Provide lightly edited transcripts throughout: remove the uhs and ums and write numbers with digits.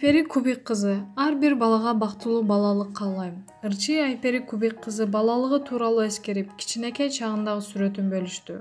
Айпери Кубик кызы. Ар бир балага бактылуу балалык каалайм. Ырчый Айпери Кубик кызы балалыгы тууралуу эскерип, кичинекей чагындагы сүрөтүн бөлүштү.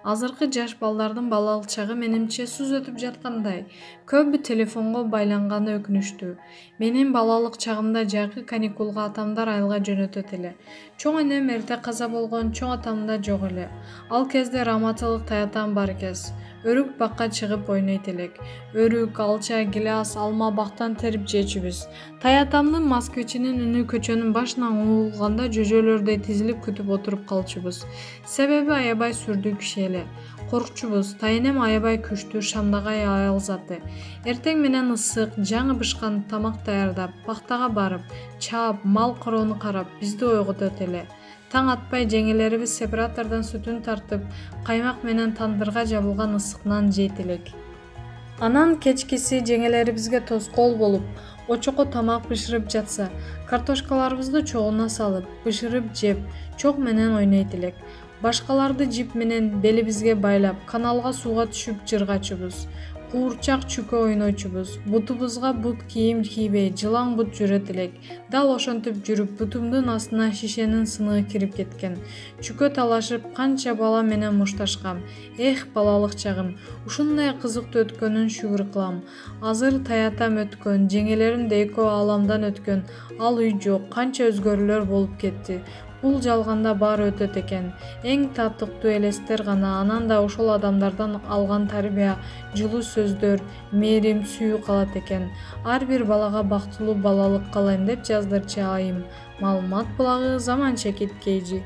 Азыркы жаш балдардын балалык чагы менимче суз өтүп жаткандай. Көбү телефонго байланганы өкүнүштүү. Менин балалык чагымда жайкы каникулга атамдар айылга жөнөтөт эле. Чоң энем эрте каза болгон, чоң атам да жок эле. Ал кезде раматылык таятам бар кез. Өрүк бакка чыгып ойнойт элек. Өрүк, алча, гилас, алма бактан терип жечүбүз. Таятамдын москвичинин үнү көчөнүн башынан угулганда жөжөлөрдөй тизилип күтүп отуруп калчубуз. Себеби аябай сүрдүү киши эле. Коркчубуз. Тайенем аябай күчтүү, шамдагай аял заты. Эртең менен ысык, жаңы бышкан тамак даярдап, бактага барып, чаап, мал короону карап, бизди ойготот эле. Таң атпай жеңелерибиз сепаратордон сүтүн тартып, каймак менен тандырга жабылган ысык нан жейт элек. Анан кечкиси жеңелерибизге тоскоол болуп, очоко тамак бышырып жатса, картошкаларыбызды чогуна салып, бышырып жеп, чок менен ойнойт элек. Башкаларды жип менен белибизге байлап, каналга сууга түшүп жыргачубуз. Куурчак чүкө ойнойчубуз. Бутубузга бут кийим кийбей, жылаң бут жүрөт элек. Дал ошентип жүрүп, бутумдун астына шишенин сыныгы кирип кеткен. Чүкө талашып, канча бала менен мушташкам. Эх, балалык чагым. Ушундай кызыктуу өткөнүн шүгүр кылам. Азыр таятам өткөн, жеңелерим да экөө ааламдан өткөн. Ал үй жок, канча өзгөрүүлөр болуп кетти. Бул жалганда баары өтөт экен. Эң татыктуу элестер гана, анан да ошол адамдардан алган тарбия, жылуу сөздөр, мээрим, сүйүү калат экен. Ар бир балага бактылуу балалык каалайм деп жаздырчы айым. Маалымат булагы Заман Чекит KG.